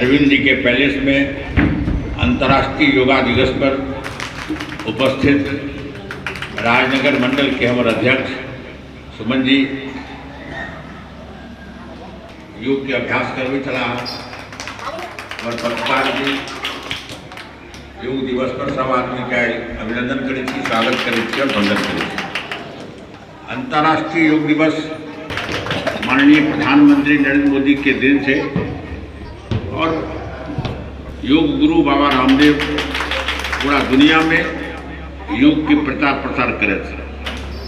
अरविंद जी के पैलेस में अंतर्राष्ट्रीय योगा दिवस पर उपस्थित राजनगर मंडल के हमारे अध्यक्ष सुमन जी योग के अभ्यास करवे चला और पत्रकार जी योग दिवस पर सब आदमी का अभिनंदन करे, स्वागत करे और वंदन करे। अंतर्राष्ट्रीय योग दिवस माननीय प्रधानमंत्री नरेंद्र मोदी के दिन से और योग गुरु बाबा रामदेव पूरा दुनिया में योग के प्रचार प्रसार करे थे।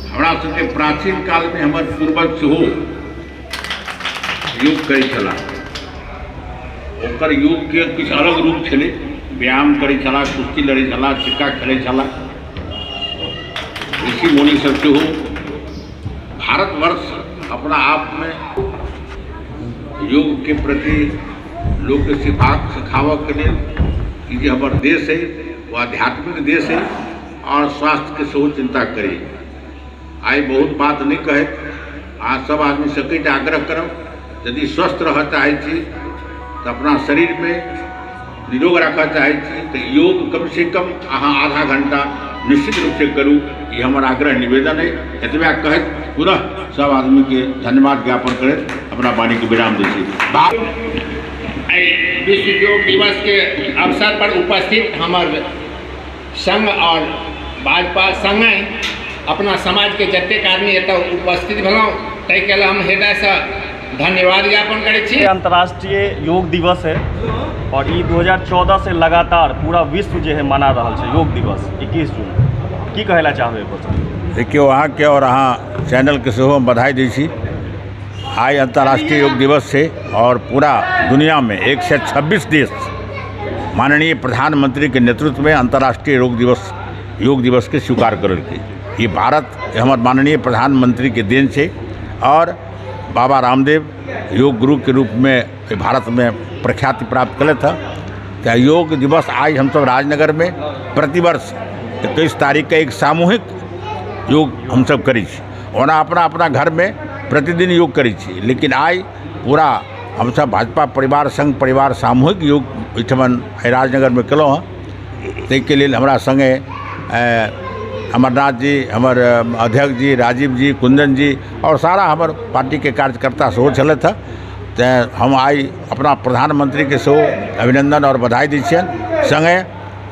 हमारा सबके प्राचीन काल में हमारे पूर्वज हो योग करे चला, ओकर योग के कुछ अलग रूप छे, व्यायाम करे चला, कुश्ती लड़े चला, सिक्का खेले चला। इसी मोनी सबसे हो भारतवर्ष अपना आप में योग के प्रति लोग के सिखावा के लिए कि हमारे देश है वो आध्यात्मिक देश है और स्वास्थ्य के सेहो चिंता करे। आई बहुत बात नहीं कहे, आज सब आदमी सके आग्रह करब यदि स्वस्थ रह चाहे छी तो अपना शरीर में निरोग रखा चाहे छी तो योग कम से कम अहाँ आधा घंटा निश्चित रूप से करूँ, ये हमारा आग्रह निवेदन है। एतबा कहे पुनः सब आदमी के धन्यवाद ज्ञापन करे, अपना वाणी को विराम दीजिए। विश्व योग दिवस के अवसर पर उपस्थित हमारे संघ और भाजपा संघ अपना समाज के जतेक आदमी एत उपस्थित भेलौं ताहिके लेल हम हृदय से धन्यवाद ज्ञापन करै छी। अंतर्राष्ट्रीय योग दिवस है और ये 2014 से लगातार पूरा विश्व जो है मना रहा है योग दिवस 21 जून की कहला चाहबे? देखिए वहाँ के और अहाँ चैनल के सेहो बधाई दी छी। आज अंतर्राष्ट्रीय योग दिवस से और पूरा दुनिया में 126 देश माननीय प्रधानमंत्री के नेतृत्व में अंतर्राष्ट्रीय योग दिवस के स्वीकार करल की। ये भारत हमारे माननीय प्रधानमंत्री के देन से और बाबा रामदेव योग गुरु के रूप में भारत में प्रख्याति प्राप्त करे था। क्या योग दिवस आज हम सब राजनगर में प्रतिवर्ष 21 तारीख का एक सामूहिक योग हम सब करी ओना अपना अपना घर में प्रतिदिन योग करी, लेकिन आज पूरा हम सब भाजपा परिवार संघ परिवार सामूहिक योग इठमन राजनगर में कलो हैं। के लिए हमारा संगे अमरनाथ जी, हमारे अध्यक्ष जी, राजीव जी, कुंदन जी और सारा हमारे पार्टी के कार्यकर्ता सेहो चले था। तो हम आज अपना प्रधानमंत्री के सेहो अभिनंदन और बधाई दी छियन, संगे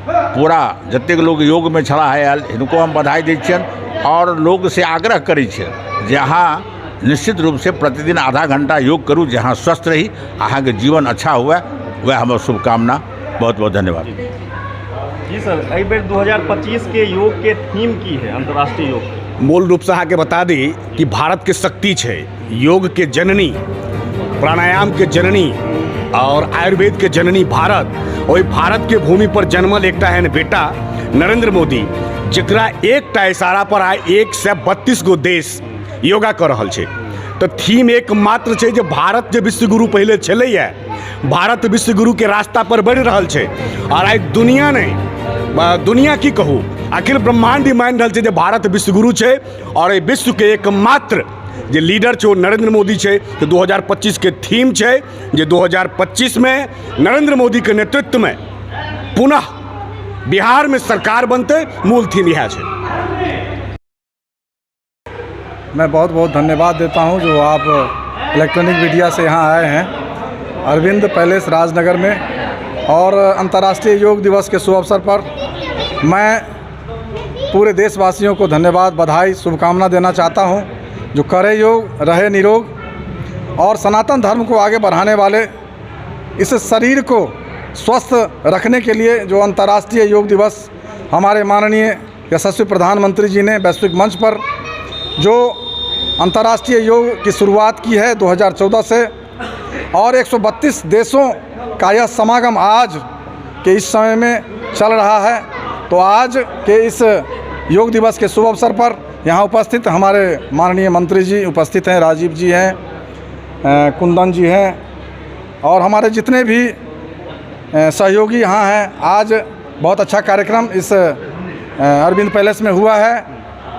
पूरा जतेक लोग योग में छला है इनको हम बधाई दी छियन और लोग से आग्रह करी छियन जहाँ निश्चित रूप से प्रतिदिन आधा घंटा योग करूँ, जहाँ स्वस्थ रही अहाँ के जीवन अच्छा हुआ, वह हमारी शुभकामना। बहुत बहुत धन्यवाद जी सर। एहि बेर 2025 के योग के थीम की है अंतर्राष्ट्रीय योग? मूल रूप से अहाँ के बता दी कि भारत के शक्ति है, योग के जननी, प्राणायाम के जननी और आयुर्वेद के जननी भारत। वही भारत के भूमि पर जन्मल एकटा है बेटा नरेंद्र मोदी, जकरा एकटा इशारा पर आए 132 गो देश योगा कर रहा है। तो थीम एक मात्र है जो भारत जो विश्वगुरु पहले चलैया, भारत विश्वगुरु के रास्ता पर बढ़ रहा है और आज दुनिया ने दुनिया की कहूँ अखिल ब्रह्मांड मान रहा है जो भारत विश्वगुरु है और विश्व के एकमात्र जो लीडर है नरेंद्र मोदी है। तो 2025 के थीम है जो 2025 में नरेंद्र मोदी के नेतृत्व में पुनः बिहार में सरकार बनते, मूल थीम यह है। मैं बहुत बहुत धन्यवाद देता हूं जो आप इलेक्ट्रॉनिक मीडिया से यहाँ आए हैं अरविंद पैलेस राजनगर में और अंतर्राष्ट्रीय योग दिवस के शुभ अवसर पर मैं पूरे देशवासियों को धन्यवाद, बधाई, शुभकामना देना चाहता हूं जो करे योग, रहे निरोग और सनातन धर्म को आगे बढ़ाने वाले इस शरीर को स्वस्थ रखने के लिए जो अंतर्राष्ट्रीय योग दिवस हमारे माननीय यशस्वी प्रधानमंत्री जी ने वैश्विक मंच पर जो अंतर्राष्ट्रीय योग की शुरुआत की है 2014 से और 132 देशों का यह समागम आज के इस समय में चल रहा है। तो आज के इस योग दिवस के शुभ अवसर पर यहाँ उपस्थित हमारे माननीय मंत्री जी उपस्थित हैं, राजीव जी हैं, कुंदन जी हैं और हमारे जितने भी सहयोगी यहाँ हैं। आज बहुत अच्छा कार्यक्रम इस अरविंद पैलेस में हुआ है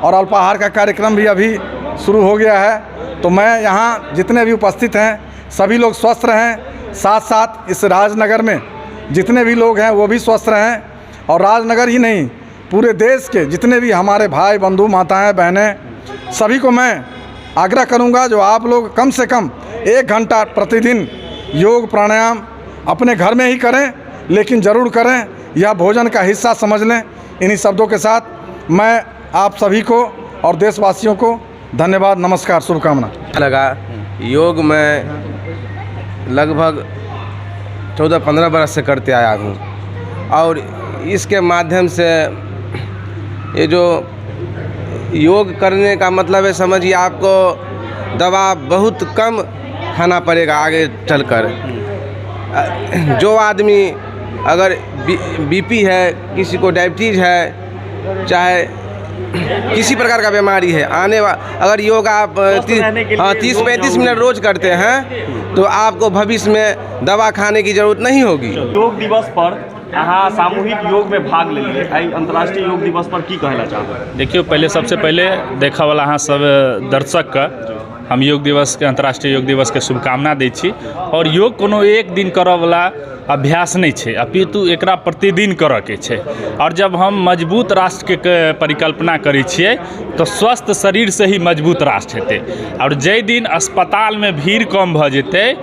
और अल्पाहार का कार्यक्रम भी अभी शुरू हो गया है। तो मैं यहाँ जितने भी उपस्थित हैं सभी लोग स्वस्थ रहें, साथ साथ इस राजनगर में जितने भी लोग हैं वो भी स्वस्थ रहें, और राजनगर ही नहीं पूरे देश के जितने भी हमारे भाई बंधु माताएं बहनें सभी को मैं आग्रह करूंगा जो आप लोग कम से कम 1 घंटा प्रतिदिन योग प्राणायाम अपने घर में ही करें, लेकिन ज़रूर करें, यह भोजन का हिस्सा समझ लें। इन्हीं शब्दों के साथ मैं आप सभी को और देशवासियों को धन्यवाद, नमस्कार, शुभकामना। लगा योग में लगभग 14-15 बरस से करते आया हूँ, और इसके माध्यम से ये जो योग करने का मतलब है, समझिए आपको दवा बहुत कम खाना पड़ेगा आगे चलकर। जो आदमी अगर बीपी है, किसी को डायबिटीज़ है, चाहे किसी प्रकार का बीमारी है, अगर योगा आप 30-35 मिनट रोज़ करते हैं तो आपको भविष्य में दवा खाने की ज़रूरत नहीं होगी। योग दिवस पर अहाँ सामूहिक योग में भाग लेलिए, अंतर्राष्ट्रीय योग दिवस पर की कहला चाहब? देखियो, पहले सबसे पहले देखा वाला अहाँ सब दर्शक का हम योग दिवस के अंतर्राष्ट्रीय योग दिवस के शुभकामना दै छी। और योग कोनो एक दिन करऽ वाला अभ्यास नहीं है, अपितु एकरा प्रतिदिन करऽ के छै। और जब हम मजबूत राष्ट्र के परिकल्पना करै छियै तो स्वस्थ शरीर से ही मजबूत राष्ट्र हेतै। और जै दिन अस्पताल में भीड़ कम भऽ जेतै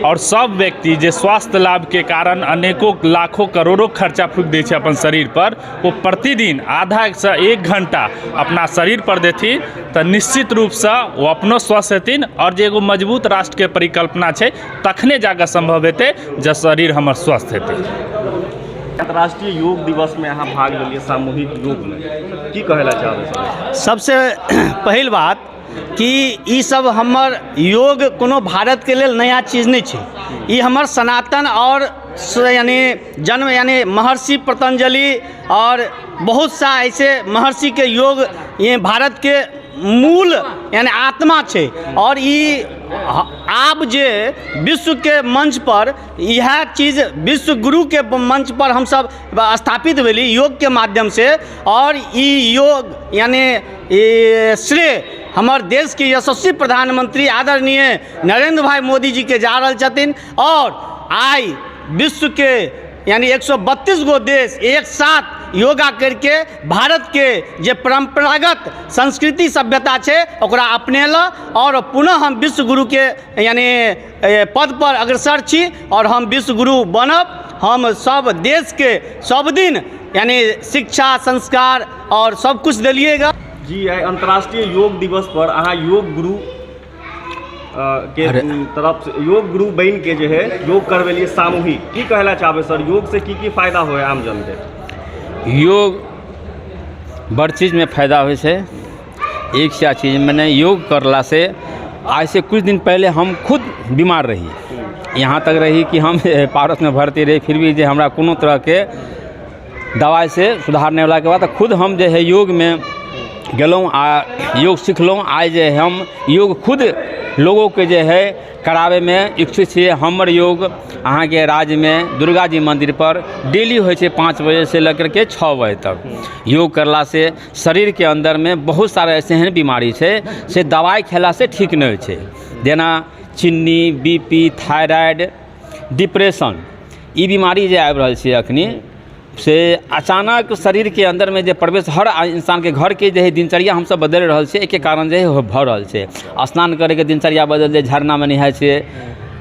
और सब व्यक्ति जे स्वास्थ्य लाभ के कारण अनेकों लाखों करोड़ों खर्चा फूक दै छै अपन शरीर पर, वो प्रतिदिन आधा से 1 घंटा अपना शरीर पर देथिन तो निश्चित रूप से वो अपनो स्वस्थ हेथिन। और जे एगो मजबूत राष्ट्र के परिकल्पना छै तखने जाकर संभव हेतै जब शरीर हमर स्वस्थ हेतै। अंतर्राष्ट्रीय योग दिवस में अहाँ भाग लेलिए सामूहिक योग में, की कहला चाहब? सबसे पहिल बात कि ई सब हमर योग कोनो भारत के लेल नया चीज़ नहीं छै, ई हमर सनातन और यानी जन्म यानी महर्षि पतंजलि और बहुत सा ऐसे महर्षि के योग ये भारत के मूल यानी आत्मा छै। और ई आब जे विश्व के मंच पर यह चीज़ विश्व गुरु के मंच पर हम सब स्थापित भेली योग के माध्यम से। और ई योग यानी श्रेय हमार देश के यशस्वी प्रधानमंत्री आदरणीय नरेंद्र भाई मोदी जी के जा रहल छथिन। और आई विश्व के यानी 132 गो देश एक साथ योगा करके भारत के जे परंपरागत संस्कृति सभ्यता है ओकरा अपनेला और पुनः हम विश्व गुरु के यानी पद पर अग्रसर छी। और हम विश्व गुरु बनब, हम सब देश के सब दिन यानी शिक्षा संस्कार और सब कुछ दिलिएगा। जी, अंतर्राष्ट्रीय योग दिवस पर अहाँ योग गुरु के तरफ से योग गुरु बन के जो है योग करवेलिए सामूहिक, की कहला चाहबे सर? योग से की फायदा हो आम जन के? योग बड़ चीज़ में फ़ायदा हो से एक सा चीज़ मैंने योग करला से आज से कुछ दिन पहले हम खुद बीमार रही, यहाँ तक रही कि हम पारस में भर्ती रही, फिर भी जो हमरा कोनो तरह के दवाई से सुधार नहीं होला के बाद खुद हम जो है योग में गेलौं आ योग सीखलौं। आज जे हम योग खुद लोगों के जो है करावे में इच्छुक छियै। हमर योग अहाँ के राज्य में दुर्गा जी मंदिर पर डेली हो 5 बजे से लेकर के 6 बजे तक। योग करला से शरीर के अंदर में बहुत सारा ऐसे हैं बीमारी है से दवाई खेला से ठीक नहीं है, जेना चीनी, बीपी, थायराइड, डिप्रेशन, ई बीमारी जे आबि रहल छै अखनी से अचानक शरीर के अंदर में जे प्रवेश हर इंसान के घर के जो है दिनचर्या हम सब बदल रहा है, एक कारण जो है भ रहा है। स्नान करे के दिनचर्या बदल जाए, झरना में नहाय छे,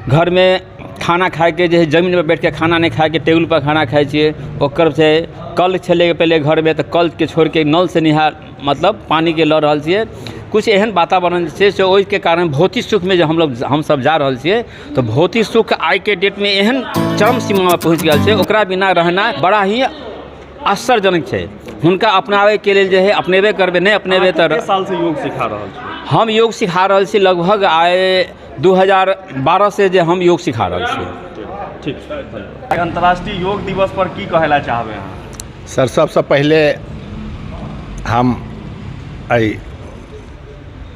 घर में खाना खाए के जो है जमीन पर बैठ के खाना नहीं खाए के टेबल पर खाना खाए छे, ओकर से कल छले पहले घर में तो कल के छोड़ के नल से नहा मतलब पानी के लऽ रहल छियै। कुछ एहन वातावरण छै से ओहि के कारण भौतिक सुख में जो हम सब जा रहल छियै, तो भौतिक सुख आई के डेट में एहन चरम सीमा में पहुँच गया है, ओकरा बिना रहना बड़ा ही आश्चर्यजनक है। हुनका अपनावे के लिए जो है अपनेबे करबे, नहीं अपनेबे तो। कितने साल से योग सिखा रहल छी? हम योग सिखा रहल छी लगभग आए 2012 से जो हम योग सिखा रहल छी। ठीक। अंतर्राष्ट्रीय योग दिवस पर की कहला चाहबे अहाँ? सर, सबसे पहले हम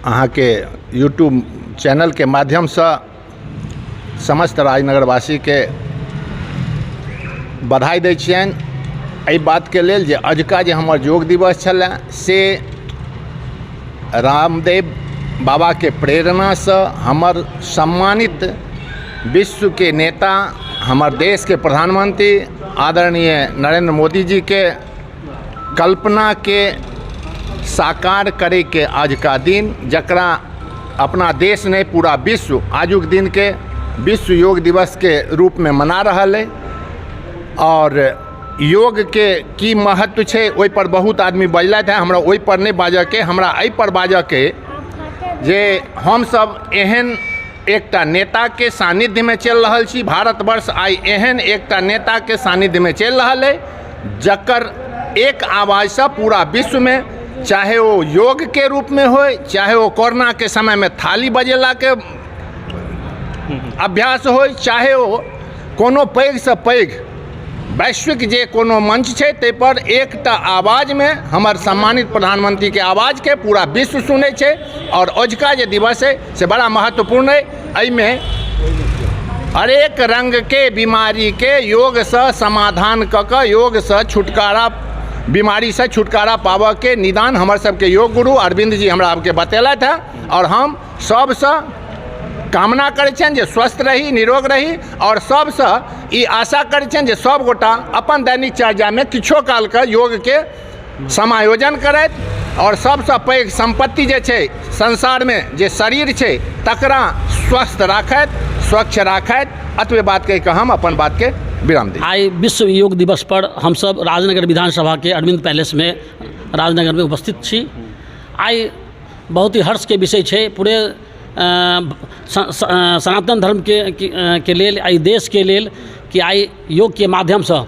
अहाँ के यूट्यूब चैनल के माध्यम से समस्त राजनगरवासी के बधाई दै छियनि एहि बात के लेल जे अजुका जे हमर योग दिवस छलै से रामदेव बाबा के प्रेरणा से हमर सम्मानित विश्व के नेता हमारे देश के प्रधानमंत्री आदरणीय नरेंद्र मोदी जी के कल्पना के साकार करे के आज का दिन, जकरा अपना देश ने पूरा विश्व आजुक दिन के विश्व योग दिवस के रूप में मना रहा है। और योग के की महत्व है ओहि पर बहुत आदमी बजलत है, हमरा ओहि पर नहीं बाजऽ के, हमरा एहि पर बाजऽ के जे हम सब एहन एकटा नेता के सानिध्य में चल रहा छी। भारतवर्ष आई एहन एकटा नेता के सानिध्य में चल रहा है जकर एक आवाज़ से पूरा विश्व में, चाहे वो योग के रूप में हो, चाहे वो कोरोना के समय में थाली बजेला के अभ्यास हो, चाहे वो कोनो पैघ से पैघ वैश्विक जे कोनो मंच है ते पर एकटा आवाज़ में हमर सम्मानित प्रधानमंत्री के आवाज़ के पूरा विश्व सुने छे। और अजुका जे दिवस है से बड़ा महत्वपूर्ण है। एहिमे हरेक रंग के बीमारी के योग से समाधान क के, योग से छुटकारा, बीमारी से छुटकारा पावऽ के निदान हमर सबके योग गुरु अरविंद जी हमरा आपके बतेलथि है। और हम सबसे कामना करै छन जे स्वस्थ रही, निरोग रही, और सबसे ई आशा करै छन जे सब गोटा अपन दैनिक चर्या में किछो काल के योग के समायोजन करैत, और सबसे पैघ संपत्ति जे छै संसार में जे शरीर छै तकरा स्वस्थ राखैत, स्वच्छ राखैत। अतबे बात कहि के हम अपन बात के विराम दी। आई विश्व योग दिवस पर हम सब राजनगर विधानसभा के अरविंद पैलेस में राजनगर में उपस्थित छी। आई बहुत ही हर्ष के विषय है पूरे सनातन धर्म के लेल, आई देश के लेल कि आई योग के माध्यम से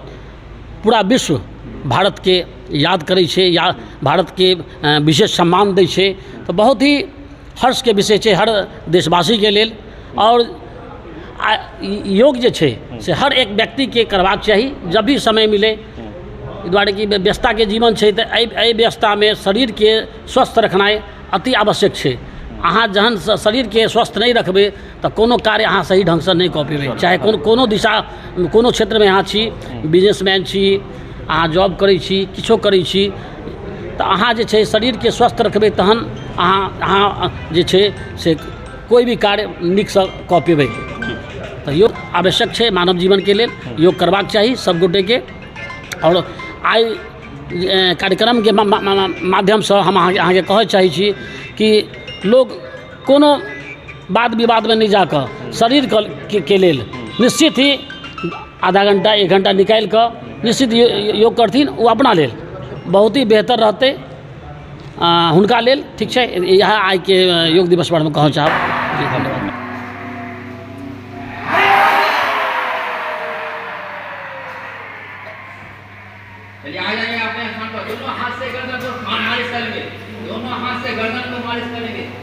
पूरा विश्व भारत के याद करै छै, या भारत के विशेष सम्मान दै छै। तो बहुत ही हर्ष के विषय है हर देशवासी के लेल। और योग जे छै से हर एक व्यक्ति के करबाक चाही जब भी समय मिले, दुआरे कि व्यस्तता के जीवन छै, तो एहि व्यस्तता में शरीर के स्वस्थ रखनाइ अति आवश्यक छै। अहाँ जहन शरीर के स्वस्थ नहीं रखबे तो कोनो कार्य अहाँ सही ढंग से नहीं कऽ पेबै। चाहे कोनो दिशा, कोनो क्षेत्र में अहाँ छी, बिजनेसमैन छी, अहाँ जॉब करै छी, किछो करै छी, तो अहाँ जे छै शरीर के स्वस्थ रखबै तहन अहाँ जे छै से कोई भी कार्य नीक से कऽ पेबै। तो योग आवश्यक है मानव जीवन के लिए, योग करबाक चाही सब गोटे के। और आई कार्यक्रम के माध्यम से हम अहाँ के कहै चाहै छी कि लोग कोनो वाद विवाद में नहीं जाकर शरीर के लेल निश्चित ही आधा घंटा 1 घंटा निकाल कर निश्चित योग करथिन, वो अपना लेल बहुत ही बेहतर रहते हुनका लेल। ठीक है, यह आइ के योग दिवस पर हम कहऽ चाहब। जी धन्यवाद। चलिए आ जाएंगे अपने स्थान पर, दोनों हाथ से गर्दन को मालिश करेंगे, दोनों हाथ से गर्दन को मालिश करेंगे।